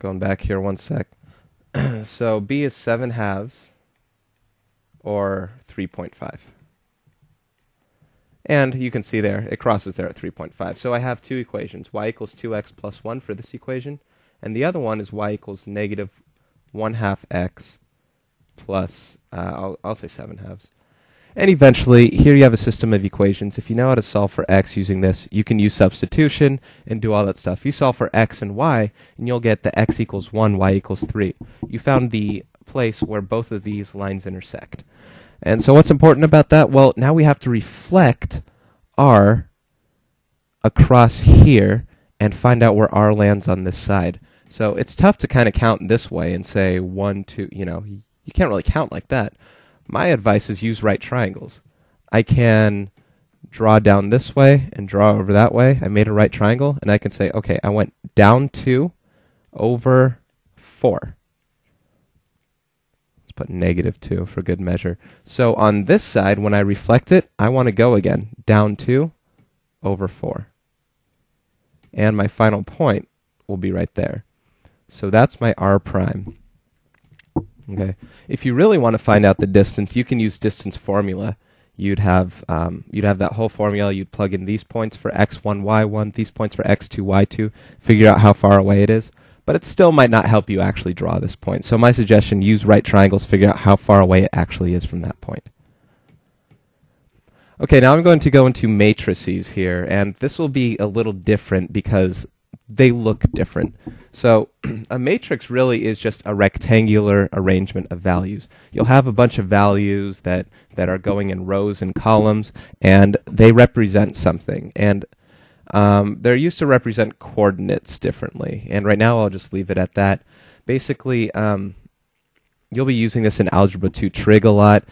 Going back here one sec. So b is 7/2 or 3.5. And you can see there, it crosses there at 3.5. So I have two equations, y equals 2x plus 1 for this equation, and the other one is y equals negative 1/2 x plus, I'll say 7/2. And eventually, here you have a system of equations. If you know how to solve for x using this, you can use substitution and do all that stuff. You solve for x and y, and you'll get the x equals 1, y equals 3. You found the place where both of these lines intersect. And so what's important about that? Well, now we have to reflect r across here and find out where r lands on this side. So it's tough to kind of count this way and say 1, 2, you can't really count like that. My advice is use right triangles. I can draw down this way and draw over that way. I made a right triangle, and I can say, okay, I went down 2 over 4. Let's put negative 2 for good measure. So on this side, when I reflect it, I want to go again, down 2 over 4. And my final point will be right there. So that's my r prime. Okay. If you really want to find out the distance, you can use distance formula. You'd have that whole formula. You'd plug in these points for x1, y1, these points for x2, y2, figure out how far away it is. But it still might not help you actually draw this point. So my suggestion, use right triangles, figure out how far away it actually is from that point. Okay, now I'm going to go into matrices here, and this will be a little different because they look different. So a matrix really is just a rectangular arrangement of values. You'll have a bunch of values that are going in rows and columns, and they represent something. And they're used to represent coordinates differently. And right now I'll just leave it at that. Basically, you'll be using this in Algebra 2 trig a lot.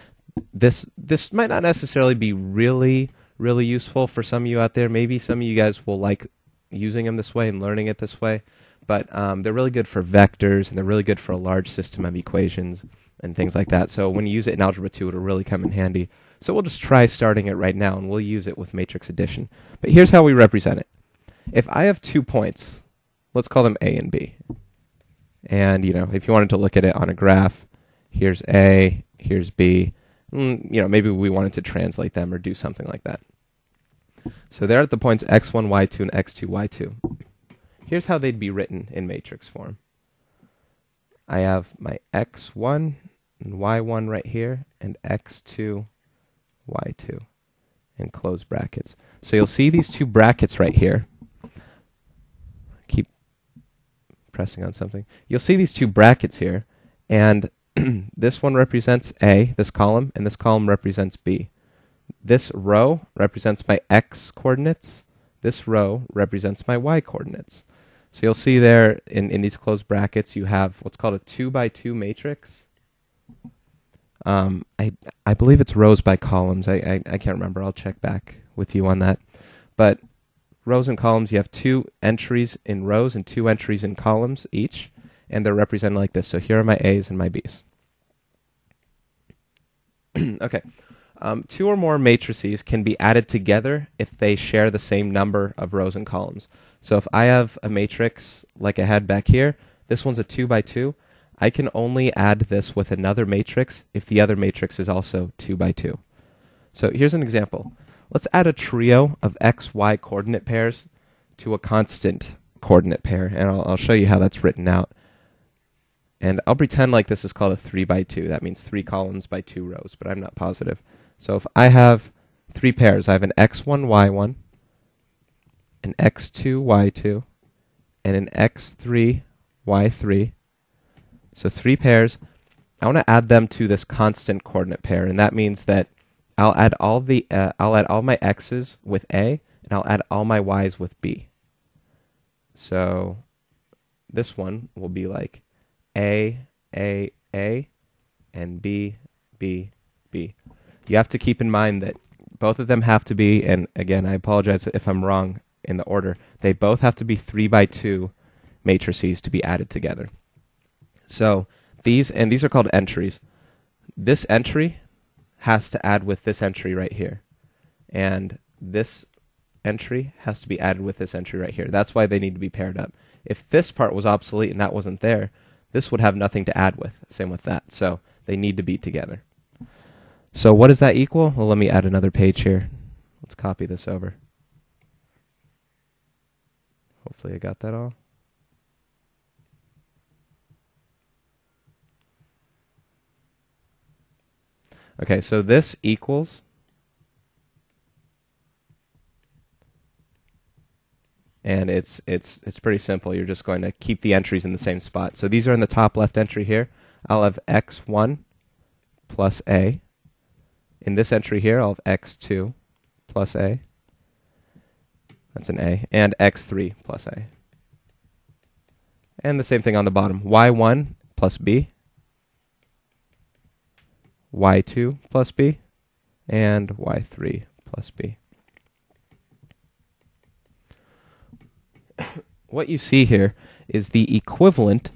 This might not necessarily be really useful for some of you out there. Maybe some of you guys will like using them this way and learning it this way, but they're really good for vectors, and they're really good for a large system of equations and things like that. So when you use it in Algebra 2, it'll really come in handy. So we'll just try starting it right now, and we'll use it with matrix addition. But here's how we represent it. If I have 2 points, let's call them A and B. And, if you wanted to look at it on a graph, here's A, here's B. Maybe we wanted to translate them or do something like that. So there are the points x1, y2, and x2, y2. Here's how they'd be written in matrix form. I have my x1 and y1 right here, and x2, y2, and close brackets. So you'll see these two brackets right here. Keep pressing on something. You'll see these two brackets here, and this one represents A, this column, and this column represents B. This row represents my x coordinates. This row represents my y coordinates. So you'll see there in these closed brackets you have what's called a 2x2 matrix. I believe it's rows by columns. I can't remember. I'll check back with you on that. But rows and columns, you have 2 entries in rows and 2 entries in columns each, and they're represented like this. So here are my A's and my B's. Okay. 2 or more matrices can be added together if they share the same number of rows and columns. So if I have a matrix like I had back here, this one's a 2x2, I can only add this with another matrix if the other matrix is also 2x2. So here's an example. Let's add a trio of x, y coordinate pairs to a constant coordinate pair, and I'll show you how that's written out. And I'll pretend like this is called a 3x2. That means 3 columns by 2 rows, but I'm not positive. So if I have 3 pairs, I have an x1, y1, an x2, y2, and an x3, y3. So 3 pairs. I want to add them to this constant coordinate pair, and that means that I'll add all my x's with A, and I'll add all my y's with B. So this one will be like A, and B, B, B. You have to keep in mind that both of them have to be, and again, I apologize if I'm wrong in the order, they both have to be 3x2 matrices to be added together. So these are called entries. This entry has to add with this entry right here. And this entry has to be added with this entry right here. That's why they need to be paired up. if this part was obsolete and that wasn't there, this would have nothing to add with. Same with that. So they need to be together. So what does that equal? Well, let me add another page here. Let's copy this over. Hopefully I got that all. Okay, so this equals, and it's pretty simple. You're just going to keep the entries in the same spot. So these are in the top left entry here. I'll have x1 plus a. In this entry here, I'll have x2 plus a. That's an a. And x3 plus a. And the same thing on the bottom. y1 plus b. y2 plus b. And y3 plus b. What you see here is the equivalent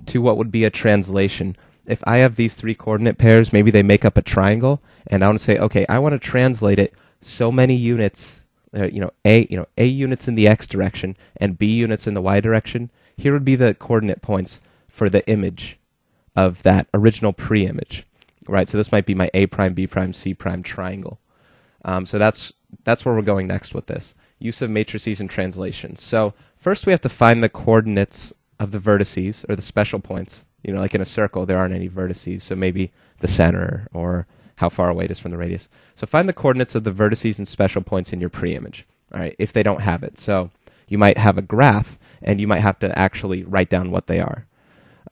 to what would be a translation. If I have these three coordinate pairs, maybe they make up a triangle, and I want to say, okay, I want to translate it so many units, A units in the x direction and b units in the y direction. Here would be the coordinate points for the image of that original pre-image, right? So this might be my a prime, b prime, c prime triangle. So that's where we're going next with this. Use of matrices and translations. So first we have to find the coordinates of the vertices, or the special points. Like in a circle, there aren't any vertices, so maybe the center or how far away it is from the radius. So find the coordinates of the vertices and special points in your pre-image, all right, if they don't have it. So you might have a graph, and you might have to actually write down what they are.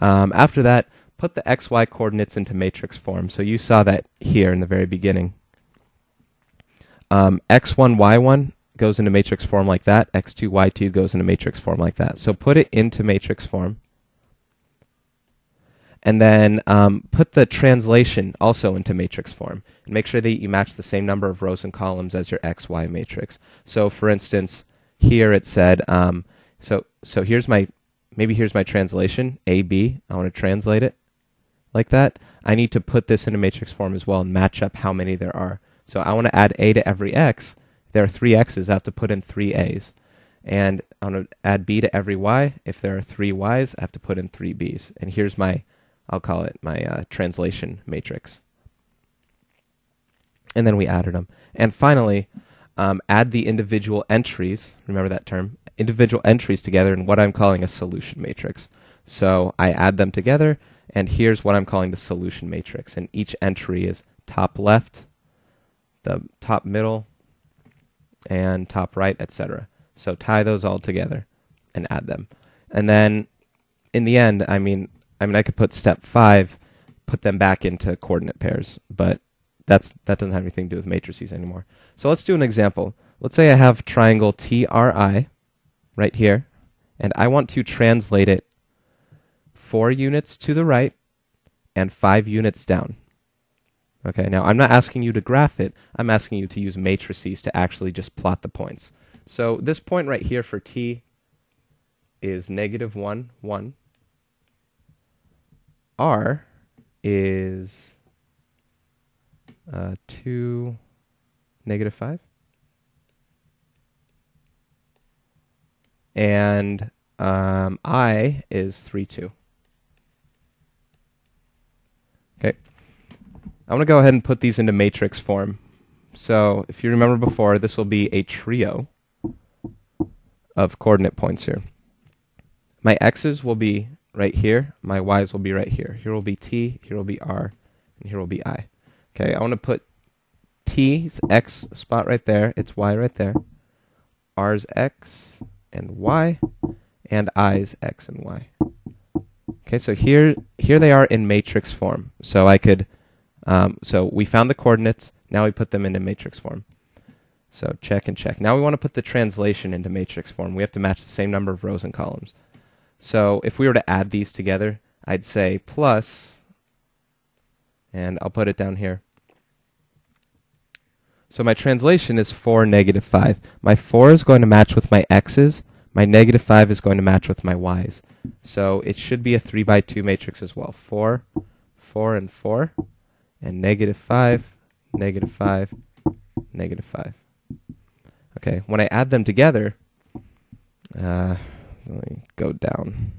After that, put the xy coordinates into matrix form. So you saw that here in the very beginning. X1, y1 goes into matrix form like that. X2, y2 goes into matrix form like that. So put it into matrix form. And then put the translation also into matrix form. And make sure that you match the same number of rows and columns as your XY matrix. So for instance, here it said, so here's my translation, AB. I want to translate it like that. I need to put this into matrix form as well and match up how many there are. So I want to add A to every X. There are 3 X's. I have to put in 3 A's. And I want to add B to every Y. If there are 3 Y's, I have to put in 3 B's. And here's my, I'll call it my translation matrix. And then we added them. And finally, add the individual entries, remember that term, individual entries together in what I'm calling a solution matrix. So I add them together, and here's what I'm calling the solution matrix. And each entry is top left, the top middle, and top right, etc. So tie those all together and add them. And then in the end, I mean I could put step 5, put them back into coordinate pairs, but that doesn't have anything to do with matrices anymore. So let's do an example. Let's say I have triangle TRI right here, and I want to translate it 4 units to the right and 5 units down. Okay, now I'm not asking you to graph it. I'm asking you to use matrices to actually just plot the points. So this point right here for T is -1, 1. R is 2, -5. And I is 3, 2. Okay. I want to go ahead and put these into matrix form. So if you remember before, this will be a trio of coordinate points here. My x's will be right here. My y's will be right here. Here will be T, here will be R, and here will be I. Okay, I want to put T's x spot right there. It's y right there. R's x and y, and I's x and y. Okay, so here they are in matrix form. So I could, so we found the coordinates. Now we put them into matrix form. So check and check. Now we want to put the translation into matrix form. We have to match the same number of rows and columns. So if we were to add these together, I'd say plus, and I'll put it down here. So my translation is 4, -5. My 4 is going to match with my x's. My -5 is going to match with my y's. So it should be a 3 by 2 matrix as well. 4, 4, and 4, and -5, -5, -5. Okay, when I add them together, Let me go down.